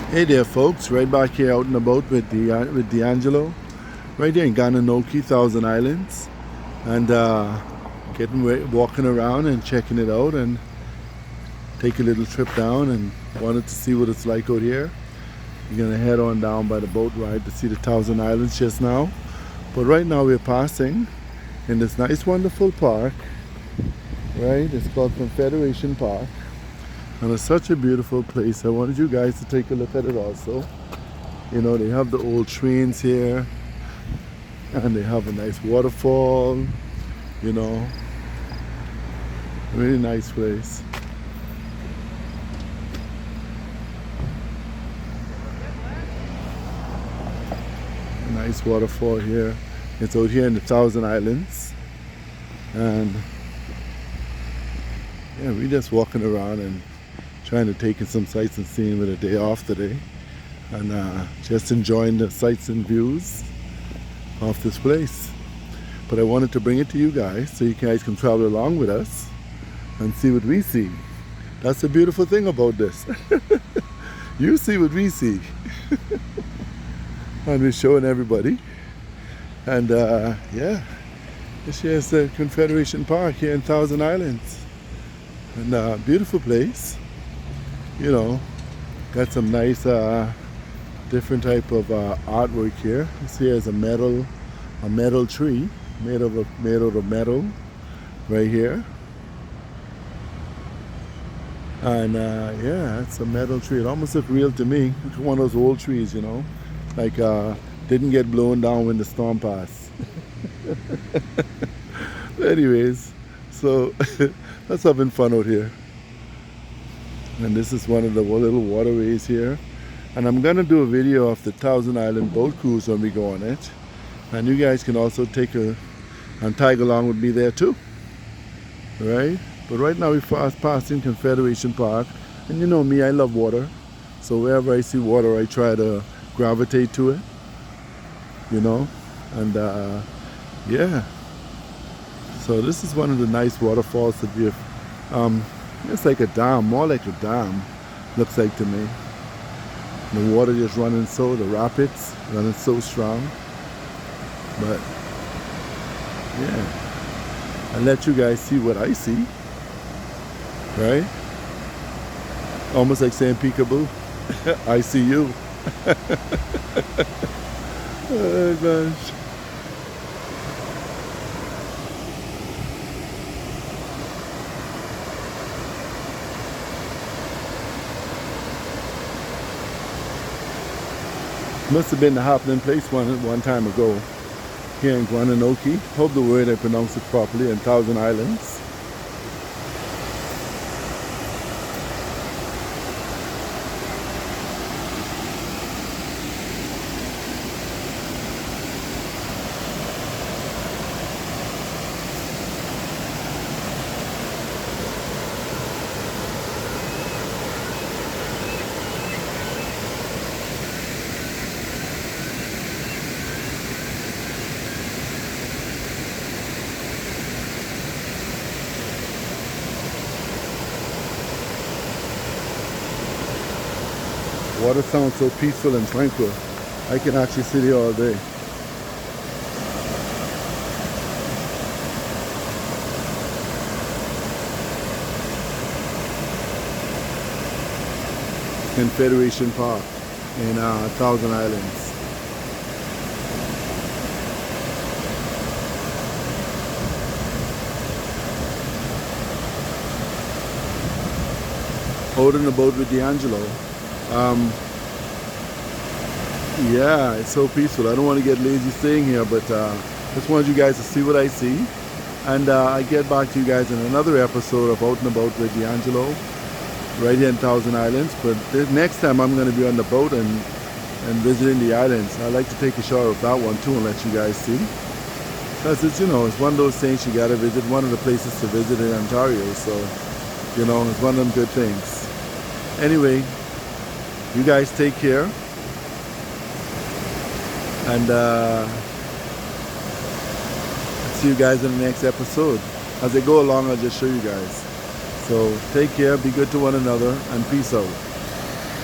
Hey there, folks! Right back here out and about with D'Angelo, right here in Gananoque, Thousand Islands, and walking around and checking it out, and take a little trip down, and wanted to see what it's like out here. We're gonna head on down by the boat ride to see the Thousand Islands just now, but right now we're passing in this nice, wonderful park. Right, it's called Confederation Park. And it's such a beautiful place. I wanted you guys to take a look at it also. You know, they have the old trains here, and they have a nice waterfall, you know. Really nice place. A nice waterfall here. It's out here in the Thousand Islands. And yeah, we're just walking around and trying to take in some sights and seeing with a day off today, and just enjoying the sights and views of this place. But I wanted to bring it to you guys so you guys can travel along with us and see what we see. That's the beautiful thing about this. You see what we see. And we're showing everybody. And yeah, this here is the Confederation Park here in Thousand Islands. And beautiful place. You know, got some nice different type of artwork here. This here is a metal tree made out of metal right here. And yeah, it's a metal tree. It almost looks real to me. It's one of those old trees, you know, like didn't get blown down when the storm passed. Anyways, so that's having fun out here. And this is one of the little waterways here. And I'm gonna do a video of the Thousand Island boat cruise when we go on it. And you guys can also take and tag along with me there too. Right? But right now we're passing Confederation Park. And you know me, I love water. So wherever I see water, I try to gravitate to it. You know? And yeah. So this is one of the nice waterfalls that we've it's like a dam, more like a dam, looks like to me. The water just running the rapids running so strong. But yeah, I let you guys see what I see, right? Almost like saying peekaboo, I see you. Oh gosh. Must have been the happening place one time ago here in Gananoque. Hope the word I pronounced it properly, in Thousand Islands. Water sounds so peaceful and tranquil. I can actually sit here all day. Confederation Park in Thousand Islands. Holding the boat with D'Angelo. Yeah, it's so peaceful. I don't want to get lazy staying here, but just wanted you guys to see what I see. And I get back to you guys in another episode of Out and About with D'Angelo, right here in Thousand Islands. But next time I'm going to be on the boat and visiting the islands. I'd like to take a shot of that one too and let you guys see. Because it's, you know, it's one of those things you got to visit, one of the places to visit in Ontario. So, you know, it's one of them good things. Anyway, you guys take care, and see you guys in the next episode. As I go along, I'll just show you guys. So take care, be good to one another, and peace out.